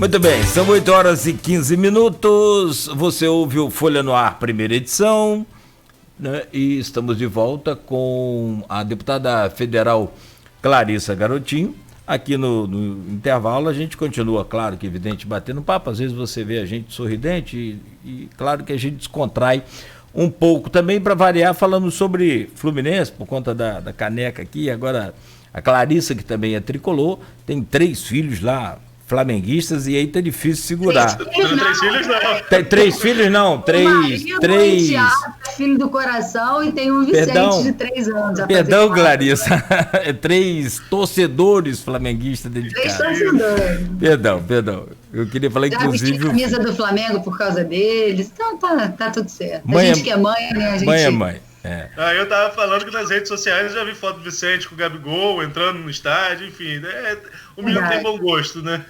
Muito bem, são 8h15. Você ouve o Folha no Ar, primeira edição, né? E estamos de volta com a deputada federal Clarissa Garotinho. Aqui no intervalo a gente continua, claro que evidente, batendo papo. Às vezes você vê a gente sorridente e claro que a gente descontrai um pouco também, para variar, falando sobre Fluminense, por conta da caneca aqui. Agora a Clarissa, que também é tricolor, tem 3 filhos lá, flamenguistas, e aí tá difícil segurar. 3 filhos não. Tem 3 filhos não, 3. Filho do coração, e tem um Vicente de 3 anos. Perdão, Clarissa. 3 torcedores flamenguistas dentro de casa. 3 torcedores. Perdão. Eu queria falar, já inclusive. Já vesti a camisa do Flamengo por causa deles. Então tá tudo certo. Mãe a gente que é mãe, né? A gente... Mãe é mãe. É. Eu tava falando que nas redes sociais eu já vi foto do Vicente com o Gabigol entrando no estádio, enfim, o menino tem bom gosto, né?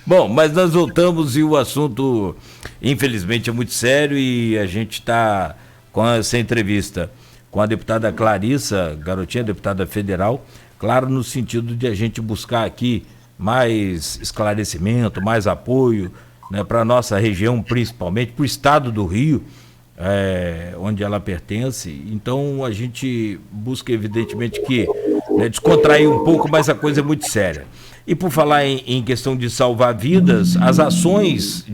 Bom, mas nós voltamos e o assunto, infelizmente, é muito sério, e a gente está com essa entrevista com a deputada Clarissa Garotinho, deputada federal, claro, no sentido de a gente buscar aqui mais esclarecimento, mais apoio, né, para a nossa região, principalmente para o estado do Rio, onde ela pertence. Então a gente busca evidentemente que, né, descontrair um pouco, mas a coisa é muito séria. E por falar em questão de salvar vidas, as ações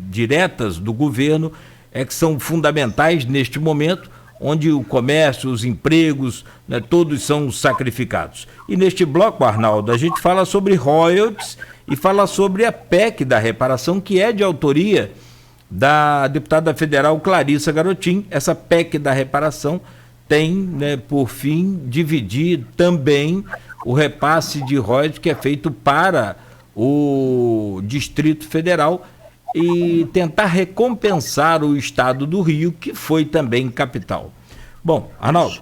diretas do governo que são fundamentais neste momento, onde o comércio, os empregos, né, todos são sacrificados. E neste bloco, Arnaldo, a gente fala sobre royalties e fala sobre a PEC da reparação, que é de autoria da deputada federal Clarissa Garotinho. Essa PEC da reparação tem, né, por fim, dividir também o repasse de royalties que é feito para o Distrito Federal e tentar recompensar o estado do Rio, que foi também capital. Bom, Arnaldo,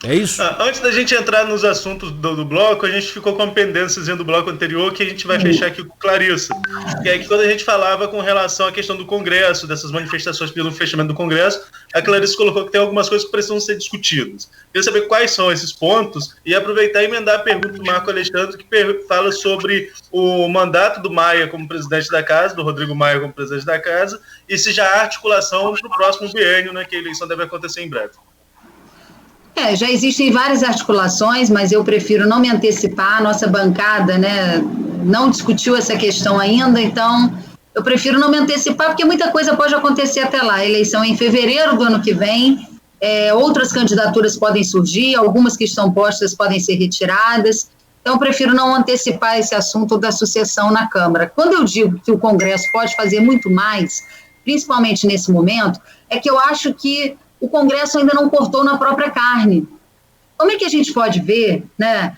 é isso? Antes da gente entrar nos assuntos do bloco, a gente ficou com pendências do bloco anterior, que a gente vai fechar aqui com Clarissa. Que é que quando a gente falava com relação à questão do Congresso, dessas manifestações pelo fechamento do Congresso, a Clarissa colocou que tem algumas coisas que precisam ser discutidas. Queria saber quais são esses pontos e aproveitar e emendar a pergunta do Marco Alexandre, que fala sobre o mandato do Maia como presidente da casa, do Rodrigo Maia como presidente da casa, e se já há articulação no próximo biênio, né, que a eleição deve acontecer em breve. Já existem várias articulações, mas eu prefiro não me antecipar. A nossa bancada, né, não discutiu essa questão ainda, então eu prefiro não me antecipar, porque muita coisa pode acontecer até lá. A eleição é em fevereiro do ano que vem, outras candidaturas podem surgir, algumas que estão postas podem ser retiradas, então eu prefiro não antecipar esse assunto da sucessão na Câmara. Quando eu digo que o Congresso pode fazer muito mais, principalmente nesse momento, é que eu acho que o Congresso ainda não cortou na própria carne. Como é que a gente pode ver, né,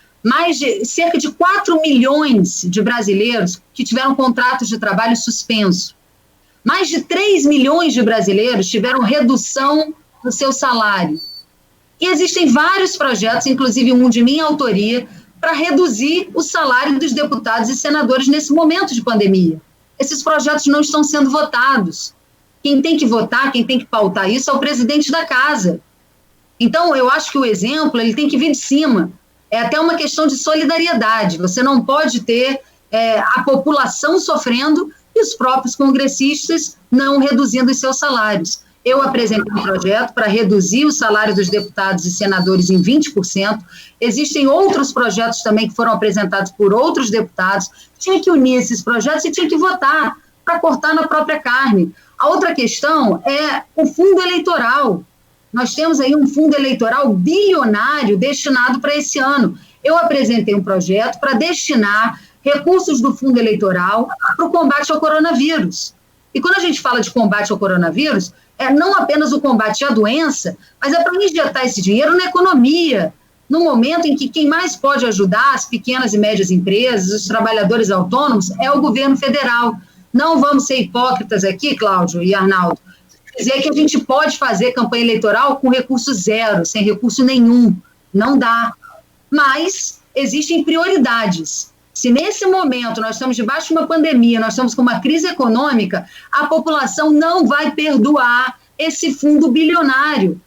cerca de 4 milhões de brasileiros que tiveram contratos de trabalho suspenso? Mais de 3 milhões de brasileiros tiveram redução no seu salário. E existem vários projetos, inclusive um de minha autoria, para reduzir o salário dos deputados e senadores nesse momento de pandemia. Esses projetos não estão sendo votados. Quem tem que votar, quem tem que pautar isso é o presidente da casa. Então, eu acho que o exemplo ele tem que vir de cima. É até uma questão de solidariedade. Você não pode ter a população sofrendo e os próprios congressistas não reduzindo os seus salários. Eu apresentei um projeto para reduzir o salário dos deputados e senadores em 20%. Existem outros projetos também que foram apresentados por outros deputados. Tinha que unir esses projetos e tinha que votar para cortar na própria carne. A outra questão é o fundo eleitoral. Nós temos aí um fundo eleitoral bilionário destinado para esse ano. Eu apresentei um projeto para destinar recursos do fundo eleitoral para o combate ao coronavírus. E quando a gente fala de combate ao coronavírus, é não apenas o combate à doença, mas é para injetar esse dinheiro na economia, no momento em que quem mais pode ajudar as pequenas e médias empresas, os trabalhadores autônomos, é o governo federal. Não vamos ser hipócritas aqui, Cláudio e Arnaldo, dizer que a gente pode fazer campanha eleitoral com recurso zero, sem recurso nenhum. Não dá. Mas existem prioridades. Se nesse momento nós estamos debaixo de uma pandemia, nós estamos com uma crise econômica, a população não vai perdoar esse fundo bilionário.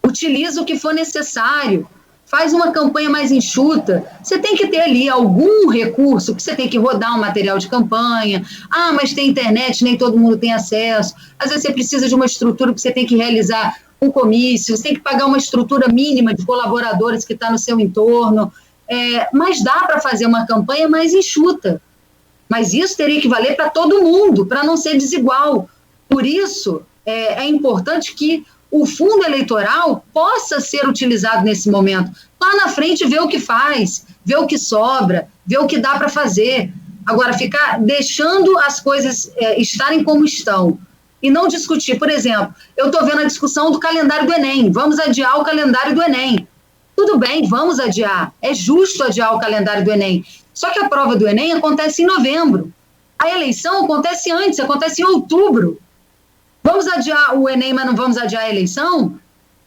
Utiliza o que for necessário. faz uma campanha mais enxuta. Você tem que ter ali algum recurso, que você tem que rodar um material de campanha. Ah, mas tem internet, nem todo mundo tem acesso. Às vezes você precisa de uma estrutura que você tem que realizar um comício, você tem que pagar uma estrutura mínima de colaboradores que está no seu entorno. Mas dá para fazer uma campanha mais enxuta. Mas isso teria que valer para todo mundo, para não ser desigual. Por isso, é importante que o fundo eleitoral possa ser utilizado nesse momento. Lá na frente, ver o que faz, ver o que sobra, ver o que dá para fazer. Agora, ficar deixando as coisas estarem como estão e não discutir. Por exemplo, eu estou vendo a discussão do calendário do Enem. Vamos adiar o calendário do Enem. Tudo bem, vamos adiar. É justo adiar o calendário do Enem. Só que a prova do Enem acontece em novembro. A eleição acontece antes, acontece em outubro. Vamos adiar o Enem, mas não vamos adiar a eleição?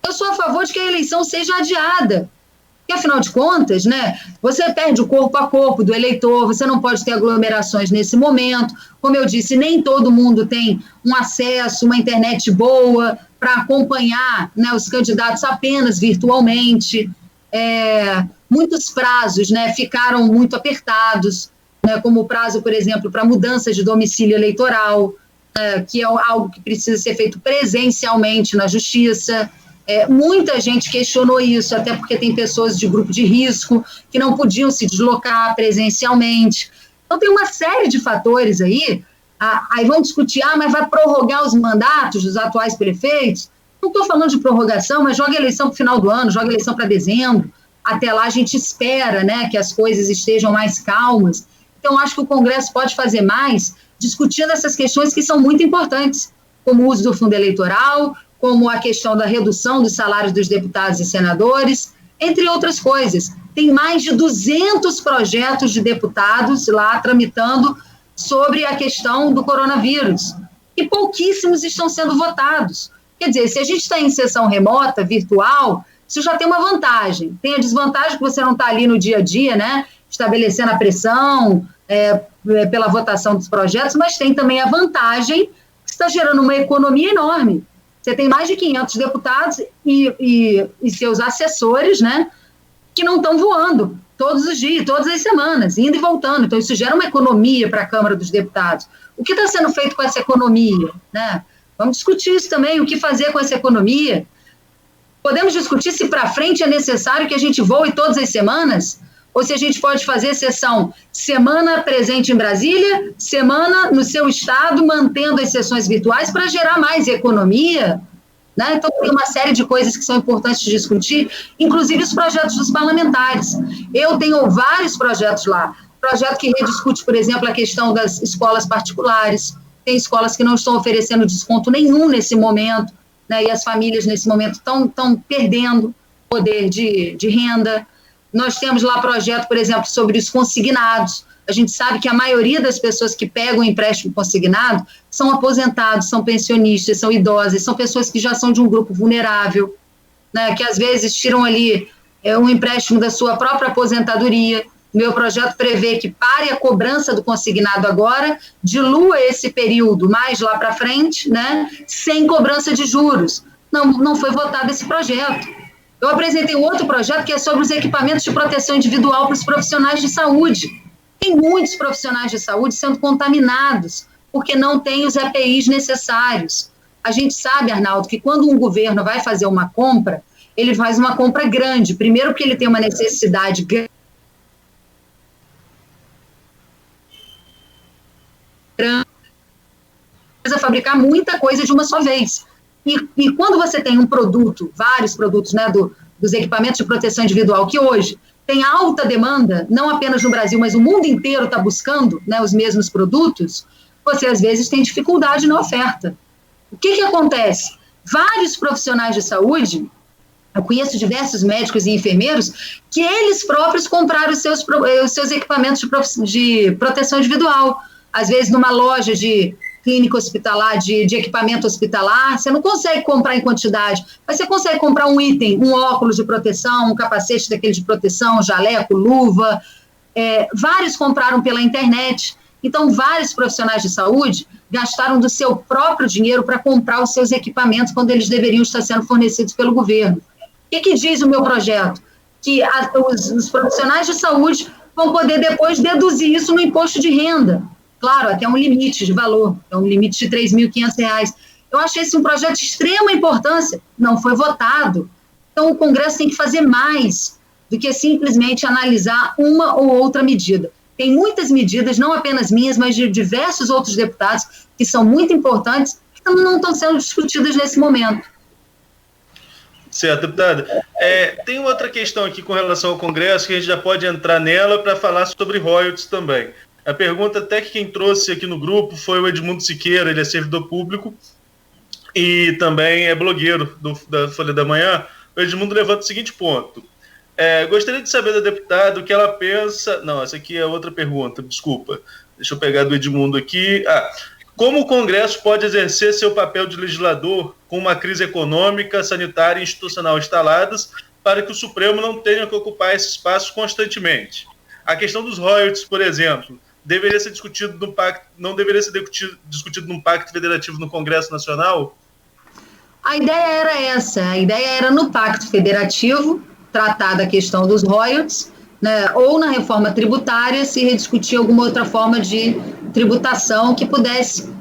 Eu sou a favor de que a eleição seja adiada. Porque, afinal de contas, né, você perde o corpo a corpo do eleitor, você não pode ter aglomerações nesse momento. Como eu disse, nem todo mundo tem um acesso, uma internet boa para acompanhar, né, os candidatos apenas virtualmente. Muitos prazos, né, ficaram muito apertados, né, como o prazo, por exemplo, para mudanças de domicílio eleitoral, que é algo que precisa ser feito presencialmente na justiça. Muita gente questionou isso, até porque tem pessoas de grupo de risco que não podiam se deslocar presencialmente. Então, tem uma série de fatores aí. Aí vão discutir, mas vai prorrogar os mandatos dos atuais prefeitos? Não estou falando de prorrogação, mas joga a eleição para o final do ano, joga a eleição para dezembro. Até lá a gente espera, né, que as coisas estejam mais calmas. Então, acho que o Congresso pode fazer mais discutindo essas questões que são muito importantes, como o uso do fundo eleitoral, como a questão da redução dos salários dos deputados e senadores, entre outras coisas. Tem mais de 200 projetos de deputados lá tramitando sobre a questão do coronavírus, e pouquíssimos estão sendo votados. Quer dizer, se a gente está em sessão remota, virtual, isso já tem uma vantagem. Tem a desvantagem que você não está ali no dia a dia, né, estabelecendo a pressão pela votação dos projetos, mas tem também a vantagem que está gerando uma economia enorme. Você tem mais de 500 deputados e seus assessores, né, que não estão voando todos os dias, todas as semanas, indo e voltando. Então, isso gera uma economia para a Câmara dos Deputados. O que está sendo feito com essa economia, né? Vamos discutir isso também, o que fazer com essa economia. Podemos discutir se para frente é necessário que a gente voe todas as semanas, ou se a gente pode fazer sessão semana presente em Brasília, semana no seu estado, mantendo as sessões virtuais para gerar mais economia, né? Então, tem uma série de coisas que são importantes de discutir, inclusive os projetos dos parlamentares. Eu tenho vários projetos lá. Projeto que rediscute, por exemplo, a questão das escolas particulares. Tem escolas que não estão oferecendo desconto nenhum nesse momento, né? E as famílias, nesse momento, estão perdendo poder de renda. Nós temos lá projeto, por exemplo, sobre os consignados. A gente sabe que a maioria das pessoas que pegam empréstimo consignado são aposentados, são pensionistas, são idosas, são pessoas que já são de um grupo vulnerável, né, que às vezes tiram ali um empréstimo da sua própria aposentadoria. Meu projeto prevê que pare a cobrança do consignado agora, dilua esse período mais lá para frente, né, sem cobrança de juros. Não foi votado esse projeto. Eu apresentei um outro projeto que é sobre os equipamentos de proteção individual para os profissionais de saúde. Tem muitos profissionais de saúde sendo contaminados porque não têm os EPIs necessários. A gente sabe, Arnaldo, que quando um governo vai fazer uma compra, ele faz uma compra grande. Primeiro porque ele tem uma necessidade grande, precisa fabricar muita coisa de uma só vez. E quando você tem um produto, vários produtos, né, dos equipamentos de proteção individual, que hoje tem alta demanda, não apenas no Brasil, mas o mundo inteiro está buscando, né, os mesmos produtos, você às vezes tem dificuldade na oferta. O que acontece? Vários profissionais de saúde, eu conheço diversos médicos e enfermeiros, que eles próprios compraram os seus equipamentos de proteção individual. Às vezes numa loja de clínica hospitalar, de equipamento hospitalar, você não consegue comprar em quantidade, mas você consegue comprar um item, um óculos de proteção, um capacete daquele de proteção, jaleco, luva. Vários compraram pela internet. Então, vários profissionais de saúde gastaram do seu próprio dinheiro para comprar os seus equipamentos quando eles deveriam estar sendo fornecidos pelo governo. O que diz o meu projeto? que os profissionais de saúde vão poder depois deduzir isso no imposto de renda. Claro, até um limite de valor, é um limite de R$ 3.500. Eu acho esse um projeto de extrema importância, não foi votado. Então, o Congresso tem que fazer mais do que simplesmente analisar uma ou outra medida. Tem muitas medidas, não apenas minhas, mas de diversos outros deputados, que são muito importantes, que não estão sendo discutidas nesse momento. Certo, deputada. Tem outra questão aqui com relação ao Congresso, que a gente já pode entrar nela para falar sobre royalties também. A pergunta até que quem trouxe aqui no grupo foi o Edmundo Siqueira, ele é servidor público e também é blogueiro da Folha da Manhã. O Edmundo levanta o seguinte ponto. Gostaria de saber da deputada o que ela pensa... Não, essa aqui é outra pergunta, desculpa. Deixa eu pegar do Edmundo aqui. Como o Congresso pode exercer seu papel de legislador com uma crise econômica, sanitária e institucional instaladas para que o Supremo não tenha que ocupar esse espaço constantemente? A questão dos royalties, por exemplo, deveria ser discutido no pacto, não deveria ser discutido num pacto federativo no Congresso Nacional? A ideia era essa, a ideia era no pacto federativo tratar da questão dos royalties, né, ou na reforma tributária se rediscutir alguma outra forma de tributação que pudesse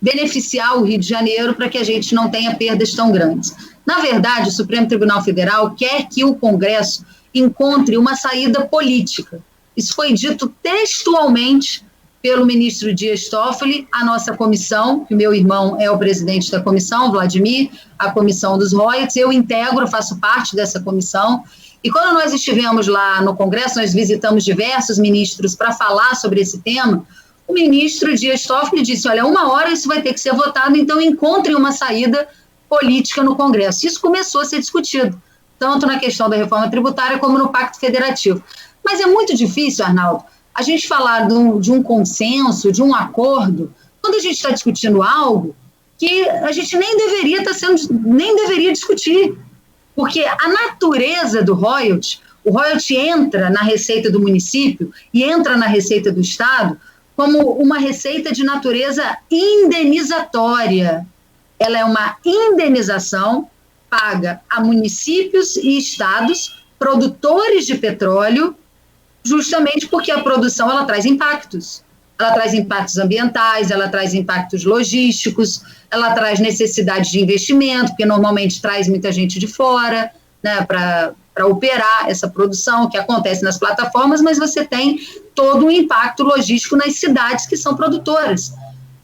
beneficiar o Rio de Janeiro para que a gente não tenha perdas tão grandes. Na verdade, o Supremo Tribunal Federal quer que o Congresso encontre uma saída política. Isso foi dito textualmente pelo ministro Dias Toffoli, a nossa comissão, que o meu irmão é o presidente da comissão, Vladimir, a comissão dos royalties, eu integro, faço parte dessa comissão, e quando nós estivemos lá no Congresso, nós visitamos diversos ministros para falar sobre esse tema, o ministro Dias Toffoli disse, olha, 1 hora isso vai ter que ser votado, então encontre uma saída política no Congresso. Isso começou a ser discutido, tanto na questão da reforma tributária como no Pacto Federativo. Mas é muito difícil, Arnaldo, a gente falar de um consenso, de um acordo, quando a gente está discutindo algo que a gente nem deveria discutir. Porque a natureza do royalty, o royalty entra na receita do município e entra na receita do Estado como uma receita de natureza indenizatória. Ela é uma indenização paga a municípios e estados, produtores de petróleo, justamente porque a produção ela traz impactos. Ela traz impactos ambientais, ela traz impactos logísticos, ela traz necessidade de investimento, porque normalmente traz muita gente de fora, né, para operar essa produção que acontece nas plataformas, mas você tem todo um impacto logístico nas cidades que são produtoras.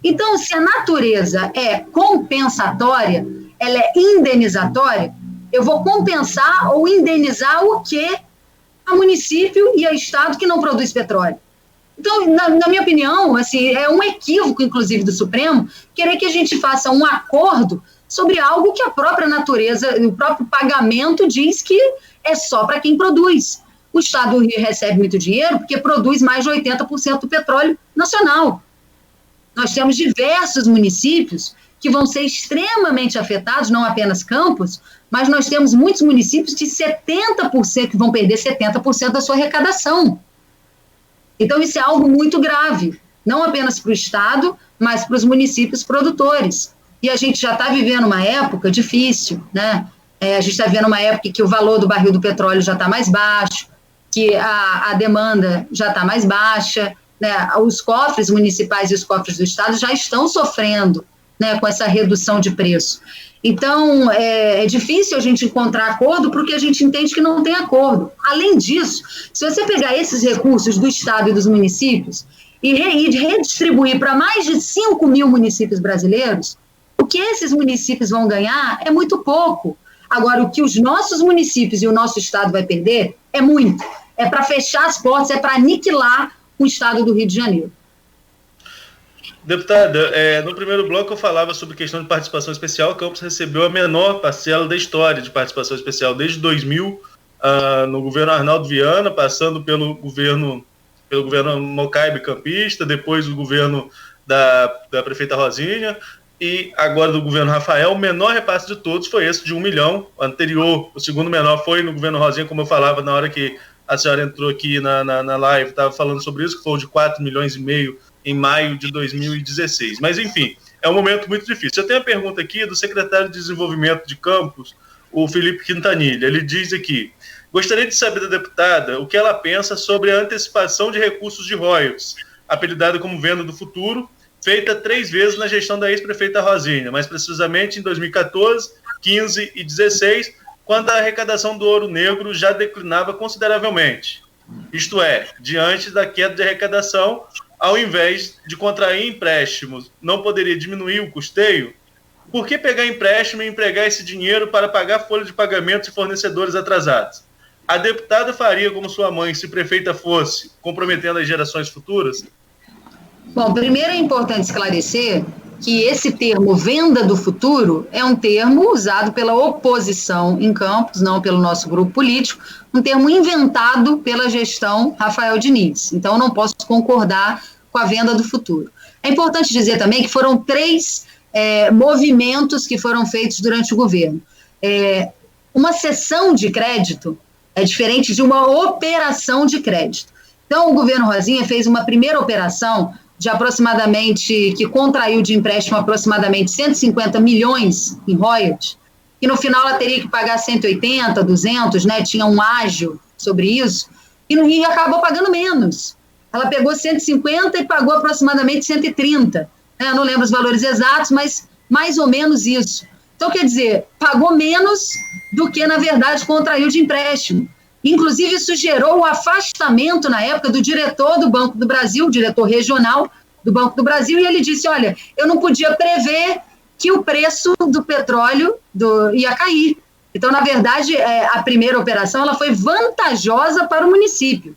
Então, se a natureza é compensatória, ela é indenizatória, eu vou compensar ou indenizar o quê? A município e a estado que não produz petróleo. Então, na minha opinião, assim, é um equívoco, inclusive, do Supremo, querer que a gente faça um acordo sobre algo que a própria natureza, o próprio pagamento diz que é só para quem produz. O Estado do Rio recebe muito dinheiro porque produz mais de 80% do petróleo nacional. Nós temos diversos municípios que vão ser extremamente afetados, não apenas Campos, mas nós temos muitos municípios de 70% que vão perder 70% da sua arrecadação. Então, isso é algo muito grave, não apenas para o Estado, mas para os municípios produtores. E a gente já está vivendo uma época difícil, né? A gente está vivendo uma época que o valor do barril do petróleo já está mais baixo, que a demanda já está mais baixa, né? Os cofres municipais e os cofres do Estado já estão sofrendo, né, com essa redução de preço. Então, é difícil a gente encontrar acordo porque a gente entende que não tem acordo. Além disso, se você pegar esses recursos do Estado e dos municípios e redistribuir para mais de 5 mil municípios brasileiros, o que esses municípios vão ganhar é muito pouco. Agora, o que os nossos municípios e o nosso Estado vai perder é muito. É para fechar as portas, é para aniquilar o Estado do Rio de Janeiro. Deputada, no primeiro bloco eu falava sobre questão de participação especial. Campos recebeu a menor parcela da história de participação especial desde 2000, no governo Arnaldo Viana, passando pelo governo Mocaibe campista, depois o governo da prefeita Rosinha, e agora do governo Rafael. O menor repasse de todos foi esse de 1 milhão. O anterior, o segundo menor, foi no governo Rosinha, como eu falava na hora que a senhora entrou aqui na live, estava falando sobre isso, que foi o de 4,5 milhões em maio de 2016. Mas, enfim, é um momento muito difícil. Eu tenho a pergunta aqui do secretário de Desenvolvimento de Campos, o Felipe Quintanilha. Ele diz aqui Gostaria de saber da deputada o que ela pensa sobre a antecipação de recursos de royalties, apelidada como venda do futuro, feita 3 vezes na gestão da ex-prefeita Rosinha, mais precisamente em 2014, 15 e 16, quando a arrecadação do ouro negro já declinava consideravelmente. Isto é, diante da queda de arrecadação, ao invés de contrair empréstimos, não poderia diminuir o custeio? Por que pegar empréstimo e empregar esse dinheiro para pagar folha de pagamentos e fornecedores atrasados? A deputada faria como sua mãe se prefeita fosse, comprometendo as gerações futuras? Bom, primeiro é importante esclarecer que esse termo venda do futuro é um termo usado pela oposição em Campos, não pelo nosso grupo político, um termo inventado pela gestão Rafael Diniz. Então, eu não posso concordar com a venda do futuro. É importante dizer também que foram 3 movimentos que foram feitos durante o governo. Uma cessão de crédito é diferente de uma operação de crédito. Então, o governo Rosinha fez uma primeira operação de aproximadamente, que contraiu de empréstimo aproximadamente 150 milhões em royalties, e no final ela teria que pagar 180, 200, né? Tinha um ágio sobre isso, e acabou pagando menos. Ela pegou 150 e pagou aproximadamente 130. Eu não lembro os valores exatos, mas mais ou menos isso. Então, quer dizer, pagou menos do que, na verdade, contraiu de empréstimo. Inclusive, isso gerou o afastamento, na época, do diretor do Banco do Brasil, o diretor regional do Banco do Brasil, e ele disse, olha, eu não podia prever que o preço do petróleo ia cair. Então, na verdade, a primeira operação ela foi vantajosa para o município.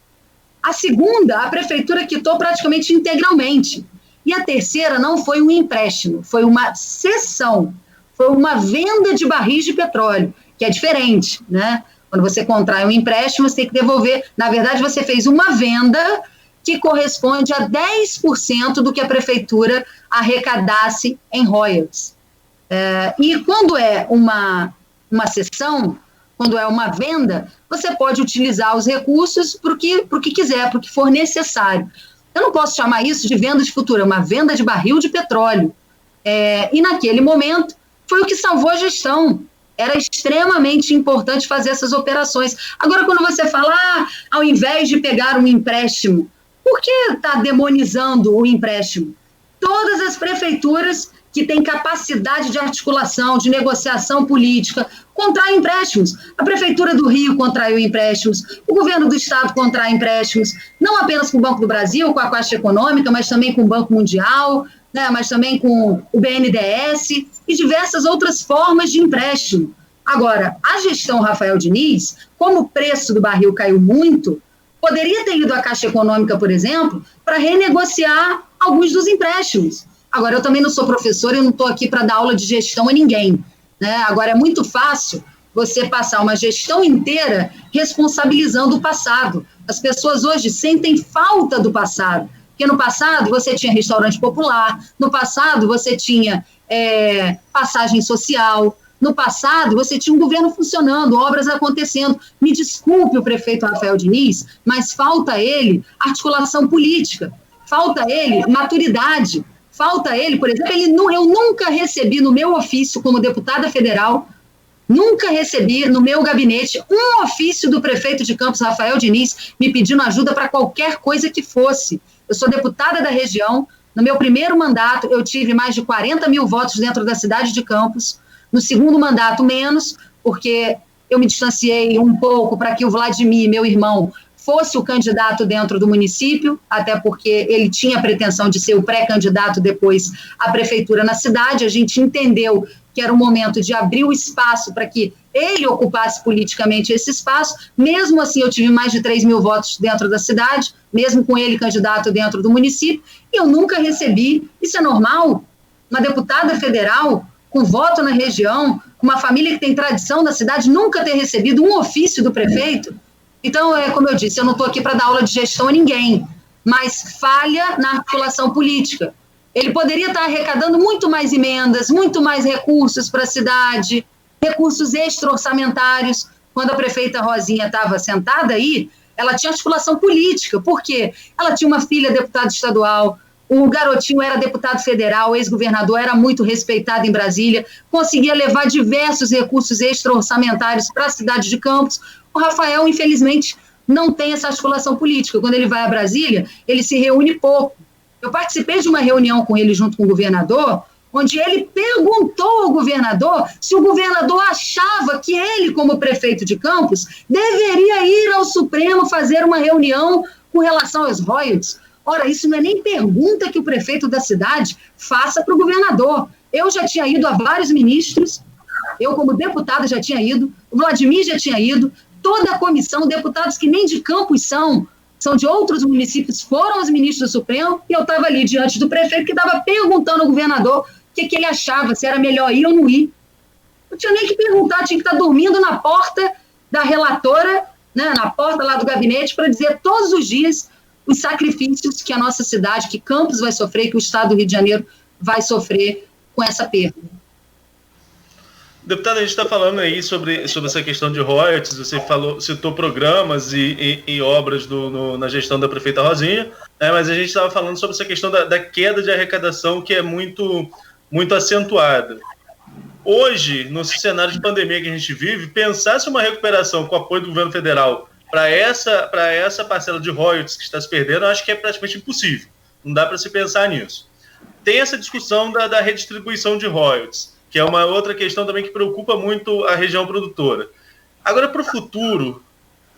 A segunda, a prefeitura quitou praticamente integralmente. E a terceira não foi um empréstimo, foi uma cessão, foi uma venda de barris de petróleo, que é diferente, né? Quando você contrai um empréstimo, você tem que devolver. Na verdade, você fez uma venda que corresponde a 10% do que a prefeitura arrecadasse em royalties. E quando é uma cessão, quando é uma venda, você pode utilizar os recursos para o que quiser, para o que for necessário. Eu não posso chamar isso de venda de futuro, é uma venda de barril de petróleo. E naquele momento, foi o que salvou a gestão. Era extremamente importante fazer essas operações. Agora, quando você fala, ao invés de pegar um empréstimo, por que está demonizando o empréstimo? Todas as prefeituras que têm capacidade de articulação, de negociação política, contraem empréstimos. A Prefeitura do Rio contraiu empréstimos, o governo do Estado contrai empréstimos, não apenas com o Banco do Brasil, com a Caixa Econômica, mas também com o Banco Mundial, né, mas também com o BNDES e diversas outras formas de empréstimo. Agora, a gestão Rafael Diniz, como o preço do barril caiu muito, poderia ter ido à Caixa Econômica, por exemplo, para renegociar alguns dos empréstimos. Agora, eu também não sou professora, eu não estou aqui para dar aula de gestão a ninguém, né? Agora, é muito fácil você passar uma gestão inteira responsabilizando o passado. As pessoas hoje sentem falta do passado. Porque no passado você tinha restaurante popular, no passado você tinha passagem social, no passado você tinha um governo funcionando, obras acontecendo. Me desculpe o prefeito Rafael Diniz, mas falta a ele articulação política, falta a ele maturidade, falta a ele, por exemplo, eu nunca recebi no meu ofício como deputada federal, nunca recebi no meu gabinete um ofício do prefeito de Campos, Rafael Diniz, me pedindo ajuda para qualquer coisa que fosse. Eu sou deputada da região, no meu primeiro mandato eu tive mais de 40 mil votos dentro da cidade de Campos, no segundo mandato menos, porque eu me distanciei um pouco para que o Vladimir, meu irmão, fosse o candidato dentro do município, até porque ele tinha a pretensão de ser o pré-candidato depois à prefeitura na cidade. A gente entendeu que era o momento de abrir o espaço para que ele ocupasse politicamente esse espaço. Mesmo assim, eu tive mais de 3 mil votos dentro da cidade, mesmo com ele candidato dentro do município, e eu nunca recebi. Isso é normal? Uma deputada federal com voto na região, com uma família que tem tradição na cidade, nunca ter recebido um ofício do prefeito? Então, como eu disse, eu não estou aqui para dar aula de gestão a ninguém, mas falha na articulação política. Ele poderia estar arrecadando muito mais emendas, muito mais recursos para a cidade, recursos extra-orçamentários. Quando a prefeita Rosinha estava sentada aí, ela tinha articulação política. Por quê? Ela tinha uma filha deputada estadual, o garotinho era deputado federal, o ex-governador era muito respeitado em Brasília, conseguia levar diversos recursos extra-orçamentários para a cidade de Campos. O Rafael, infelizmente, não tem essa articulação política. Quando ele vai a Brasília, ele se reúne pouco. Eu participei de uma reunião com ele junto com o governador, onde ele perguntou ao governador se o governador achava que ele, como prefeito de Campos, deveria ir ao Supremo fazer uma reunião com relação aos royalties. Ora, isso não é nem pergunta que o prefeito da cidade faça para o governador. Eu já tinha ido a vários ministros, eu como deputada já tinha ido, o Vladimir já tinha ido, toda a comissão, deputados que nem de Campos são de outros municípios, foram os ministros do Supremo, e eu estava ali diante do prefeito que estava perguntando ao governador o que ele achava, se era melhor ir ou não ir. Não tinha nem que perguntar, tinha que estar dormindo na porta da relatora, né, na porta lá do gabinete, para dizer todos os dias os sacrifícios que a nossa cidade, que Campos vai sofrer, que o estado do Rio de Janeiro vai sofrer com essa perda. Deputada, a gente está falando aí sobre essa questão de royalties, você citou programas e obras na gestão da prefeita Rosinha, né, mas a gente estava falando sobre essa questão da queda de arrecadação, que é muito, muito acentuada. Hoje, no cenário de pandemia que a gente vive, pensar-se uma recuperação com o apoio do governo federal para essa parcela de royalties que está se perdendo, eu acho que é praticamente impossível. Não dá para se pensar nisso. Tem essa discussão da redistribuição de royalties, que é uma outra questão também que preocupa muito a região produtora. Agora, para o futuro,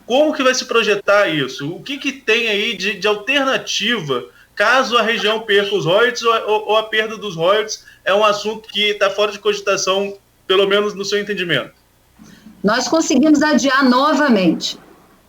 como que vai se projetar isso? O que tem aí de alternativa caso a região perca os royalties ou a perda dos royalties é um assunto que está fora de cogitação, pelo menos no seu entendimento? Nós conseguimos adiar novamente.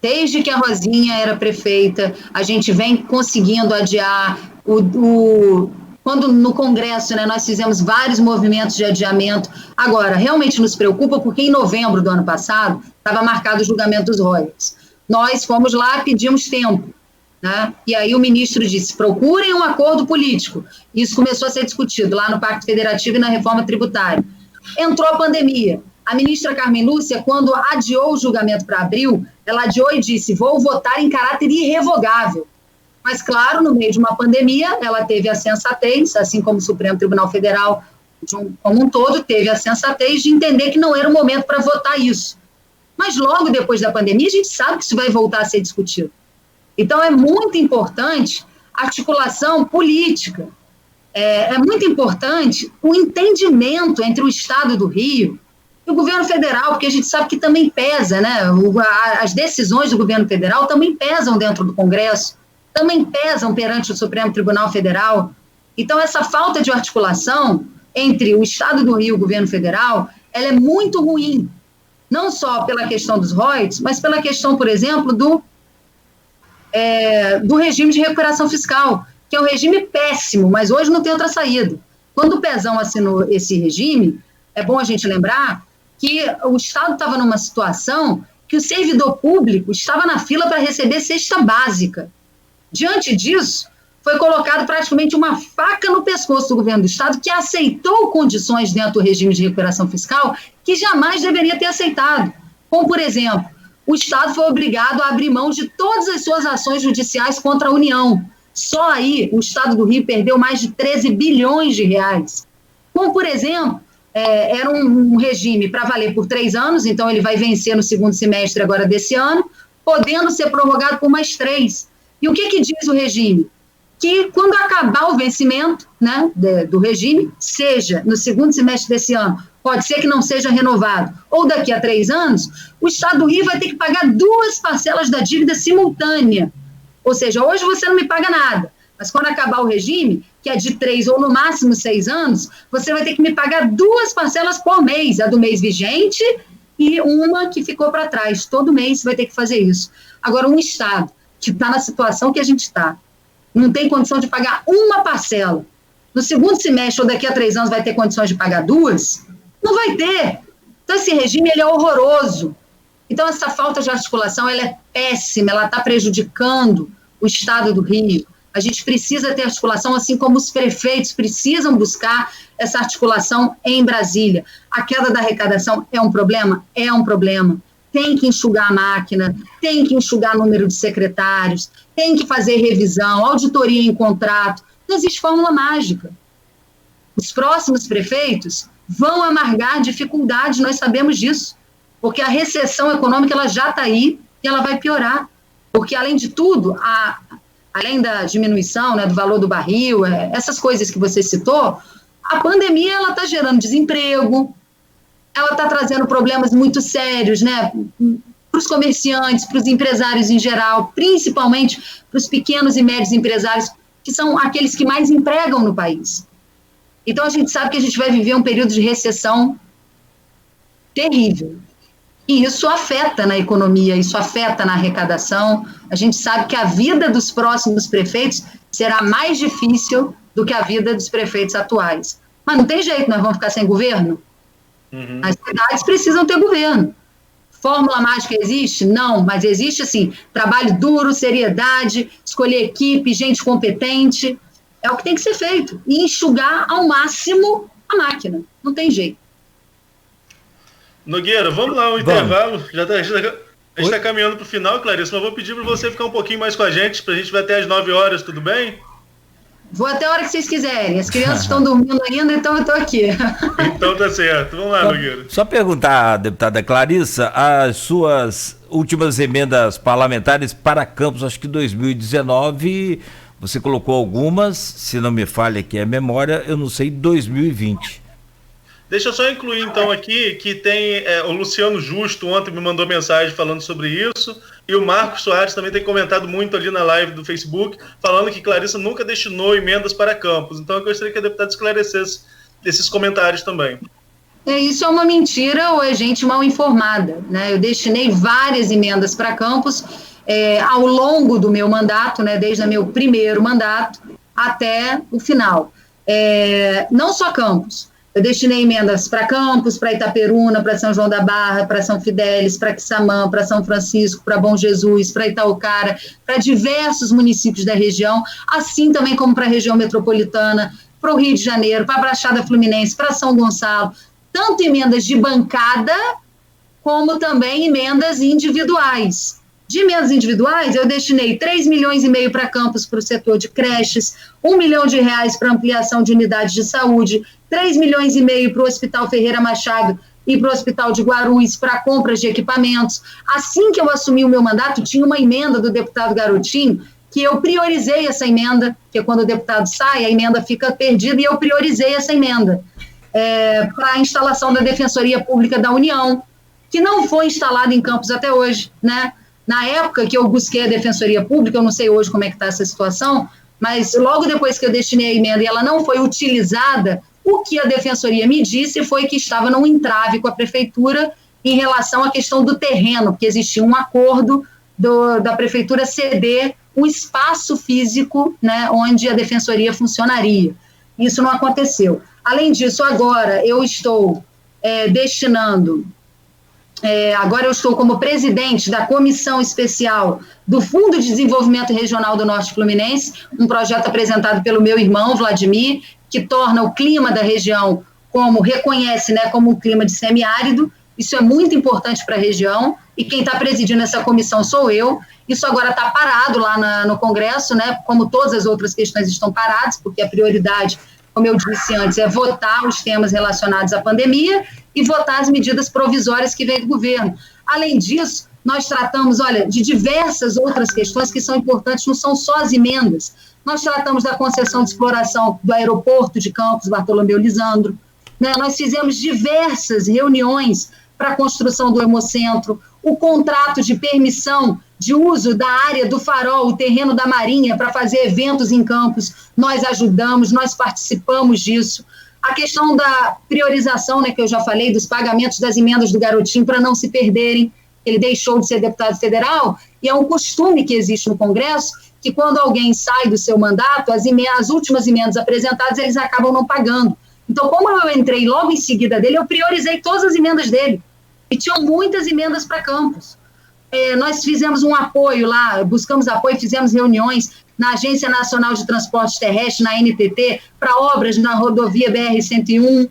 Desde que a Rosinha era prefeita, a gente vem conseguindo adiar quando no Congresso, né, nós fizemos vários movimentos de adiamento. Agora, realmente nos preocupa porque em novembro do ano passado estava marcado o julgamento dos royalties. Nós fomos lá, pedimos tempo, né? E aí o ministro disse, procurem um acordo político. Isso começou a ser discutido lá no Pacto Federativo e na reforma tributária. Entrou a pandemia. A ministra Carmen Lúcia, quando adiou o julgamento para abril, ela adiou e disse, vou votar em caráter irrevogável. Mas, claro, no meio de uma pandemia, ela teve a sensatez, assim como o Supremo Tribunal Federal, como um todo, teve a sensatez de entender que não era o momento para votar isso. Mas logo depois da pandemia, a gente sabe que isso vai voltar a ser discutido. Então, é muito importante a articulação política. É muito importante o entendimento entre o Estado do Rio e o governo federal, porque a gente sabe que também pesa, né? As decisões do governo federal também pesam dentro do Congresso, também pesam perante o Supremo Tribunal Federal. Então, essa falta de articulação entre o Estado do Rio e o governo federal, ela é muito ruim, não só pela questão dos royalties, mas pela questão, por exemplo, do regime de recuperação fiscal, que é um regime péssimo, mas hoje não tem outra saída. Quando o Pezão assinou esse regime, é bom a gente lembrar que o Estado estava numa situação que o servidor público estava na fila para receber cesta básica. Diante disso, foi colocado praticamente uma faca no pescoço do governo do Estado, que aceitou condições dentro do regime de recuperação fiscal que jamais deveria ter aceitado. Como, por exemplo, o Estado foi obrigado a abrir mão de todas as suas ações judiciais contra a União. Só aí o Estado do Rio perdeu mais de 13 bilhões de reais. Como, por exemplo, era um regime para valer por 3 anos, então ele vai vencer no segundo semestre agora desse ano, podendo ser prorrogado por mais 3. E o que diz o regime? Que quando acabar o vencimento, né, do regime, seja no segundo semestre desse ano, pode ser que não seja renovado, ou daqui a 3 anos, o Estado do Rio vai ter que pagar 2 parcelas da dívida simultânea. Ou seja, hoje você não me paga nada, mas quando acabar o regime, que é de 3 ou no máximo 6 anos, você vai ter que me pagar 2 parcelas por mês, a do mês vigente e uma que ficou para trás. Todo mês você vai ter que fazer isso. Agora, um Estado que está na situação que a gente está, não tem condição de pagar uma parcela, no segundo semestre ou daqui a 3 anos vai ter condições de pagar 2, não vai ter. Então, esse regime ele é horroroso. Então, essa falta de articulação ela é péssima, ela está prejudicando o Estado do Rio. A gente precisa ter articulação, assim como os prefeitos precisam buscar essa articulação em Brasília. A queda da arrecadação é um problema? É um problema. Tem que enxugar a máquina, tem que enxugar o número de secretários, tem que fazer revisão, auditoria em contrato. Não existe fórmula mágica. Os próximos prefeitos vão amargar dificuldades, nós sabemos disso. porque a recessão econômica ela já está aí e ela vai piorar, porque além de tudo, além da diminuição, né, do valor do barril, essas coisas que você citou, a pandemia ela está gerando desemprego, ela está trazendo problemas muito sérios, né, para os comerciantes, para os empresários em geral, principalmente para os pequenos e médios empresários, que são aqueles que mais empregam no país. Então a gente sabe que a gente vai viver um período de recessão terrível. E isso afeta na economia, isso afeta na arrecadação. A gente sabe que a vida dos próximos prefeitos será mais difícil do que a vida dos prefeitos atuais. Mas não tem jeito, nós vamos ficar sem governo? Uhum. As cidades precisam ter governo. Fórmula mágica existe? Não, mas existe, assim, trabalho duro, seriedade, escolher equipe, gente competente. É o que tem que ser feito. E enxugar ao máximo a máquina. Não tem jeito. Nogueira, vamos lá, um intervalo. A gente está caminhando para o final, Clarice, mas vou pedir para você ficar um pouquinho mais com a gente vai até às 9 horas, tudo bem? Vou até a hora que vocês quiserem. As crianças estão dormindo ainda, então eu estou aqui. Então tá certo. Vamos lá, Nogueira. Só perguntar, deputada Clarissa, as suas últimas emendas parlamentares para Campos, acho que 2019, você colocou algumas, se não me falha aqui a memória, eu não sei, 2020. Deixa eu só incluir, então, aqui que tem o Luciano Justo ontem me mandou mensagem falando sobre isso, e o Marcos Soares também tem comentado muito ali na live do Facebook, falando que Clarissa nunca destinou emendas para Campos. Então eu gostaria que a deputada esclarecesse esses comentários também. Isso é uma mentira ou é gente mal informada, né? Eu destinei várias emendas para Campos ao longo do meu mandato, né? Desde o meu primeiro mandato até o final. Não só Campos. Eu destinei emendas para Campos, para Itaperuna, para São João da Barra, para São Fidélis, para Quissamã, para São Francisco, para Bom Jesus, para Itaucara, para diversos municípios da região, assim também como para a região metropolitana, para o Rio de Janeiro, para a Baixada Fluminense, para São Gonçalo, tanto emendas de bancada, como também emendas individuais. De emendas individuais, eu destinei 3,5 milhões para Campos, para o setor de creches, R$1 milhão para ampliação de unidades de saúde, 3,5 milhões para o Hospital Ferreira Machado e para o Hospital de Guarulhos, para compras de equipamentos. Assim que eu assumi o meu mandato, tinha uma emenda do deputado Garotinho, que eu priorizei essa emenda, porque quando o deputado sai, a emenda fica perdida, e eu priorizei essa emenda para a instalação da Defensoria Pública da União, que não foi instalada em Campos até hoje, né? Na época que eu busquei a Defensoria Pública, eu não sei hoje como é que está essa situação, mas logo depois que eu destinei a emenda e ela não foi utilizada, o que a Defensoria me disse foi que estava num entrave com a Prefeitura em relação à questão do terreno, porque existia um acordo da Prefeitura ceder um espaço físico, né, onde a Defensoria funcionaria. Isso não aconteceu. Além disso, agora eu estou destinando... agora eu estou como presidente da Comissão Especial do Fundo de Desenvolvimento Regional do Norte Fluminense, um projeto apresentado pelo meu irmão, Vladimir, que torna o clima da região reconhece, né, como um clima de semiárido. Isso é muito importante para a região, e quem está presidindo essa comissão sou eu. Isso agora está parado lá no Congresso, né, como todas as outras questões estão paradas, porque a prioridade, como eu disse antes, é votar os temas relacionados à pandemia e votar as medidas provisórias que vêm do governo. Além disso, nós tratamos, de diversas outras questões que são importantes, não são só as emendas. Nós tratamos da concessão de exploração do aeroporto de Campos, Bartolomeu Lisandro, né? Nós fizemos diversas reuniões para a construção do Hemocentro, o contrato de permissão de uso da área do Farol, o terreno da Marinha, para fazer eventos em Campos, nós ajudamos, nós participamos disso. A questão da priorização, né, que eu já falei, dos pagamentos das emendas do Garotinho para não se perderem, ele deixou de ser deputado federal, e é um costume que existe no Congresso, que quando alguém sai do seu mandato, as últimas emendas apresentadas, eles acabam não pagando. Então, como eu entrei logo em seguida dele, eu priorizei todas as emendas dele, e tinham muitas emendas para Campos. Nós fizemos um apoio lá, buscamos apoio, fizemos reuniões na Agência Nacional de Transportes Terrestres, na NTT, para obras na rodovia BR-101.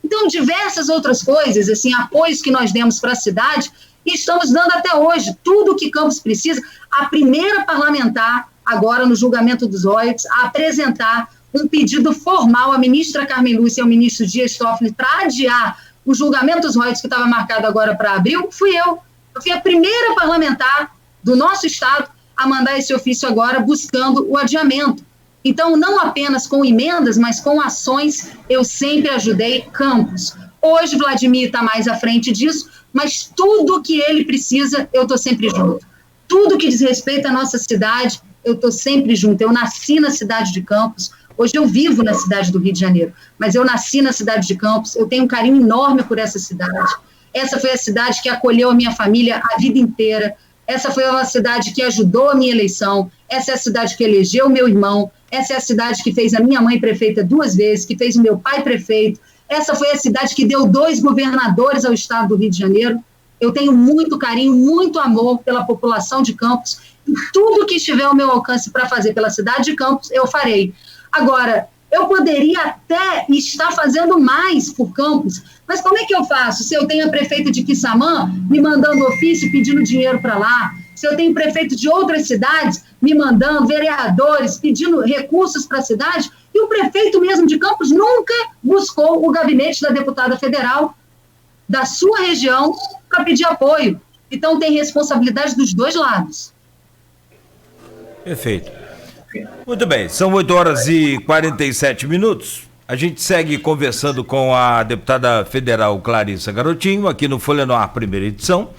Então, diversas outras coisas, assim, apoios que nós demos para a cidade, e estamos dando até hoje tudo o que Campos precisa. A primeira parlamentar, agora no julgamento dos royalties, a apresentar um pedido formal à ministra Carmen Lúcia e ao ministro Dias Toffoli para adiar o julgamento dos royalties que estava marcado agora para abril, fui eu. Eu fui a primeira parlamentar do nosso estado a mandar esse ofício agora buscando o adiamento. Então, não apenas com emendas, mas com ações, eu sempre ajudei Campos. Hoje, Vladimir está mais à frente disso, mas tudo que ele precisa, eu estou sempre junto. Tudo que diz respeito à nossa cidade, eu estou sempre junto. Eu nasci na cidade de Campos, hoje eu vivo na cidade do Rio de Janeiro, mas eu nasci na cidade de Campos, eu tenho um carinho enorme por essa cidade. Essa foi a cidade que acolheu a minha família a vida inteira. Essa foi uma cidade que ajudou a minha eleição. Essa é a cidade que elegeu meu irmão. Essa é a cidade que fez a minha mãe prefeita 2 vezes, que fez o meu pai prefeito. Essa foi a cidade que deu 2 governadores ao estado do Rio de Janeiro. Eu tenho muito carinho, muito amor pela população de Campos. E tudo que estiver ao meu alcance para fazer pela cidade de Campos, eu farei. Agora, eu poderia até estar fazendo mais por Campos, mas como é que eu faço? Se eu tenho a prefeita de Quissamã me mandando ofício pedindo dinheiro para lá, se eu tenho prefeito de outras cidades me mandando, vereadores pedindo recursos para a cidade, e o prefeito mesmo de Campos nunca buscou o gabinete da deputada federal da sua região para pedir apoio. Então tem responsabilidade dos 2 lados. Perfeito. Muito bem, são 8h47. A gente segue conversando com a deputada federal Clarissa Garotinho, aqui no Folha no Ar, primeira edição,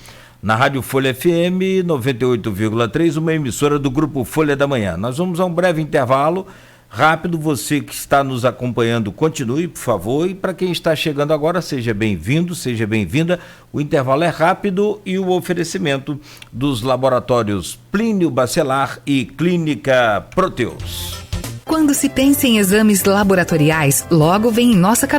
na Rádio Folha FM 98,3, uma emissora do Grupo Folha da Manhã. Nós vamos a um breve intervalo rápido. Você que está nos acompanhando, continue, por favor, e para quem está chegando agora, seja bem-vindo, seja bem-vinda. O intervalo é rápido e o oferecimento dos laboratórios Plínio Bacelar e Clínica Proteus. Quando se pensa em exames laboratoriais, logo vem em nossa cabeça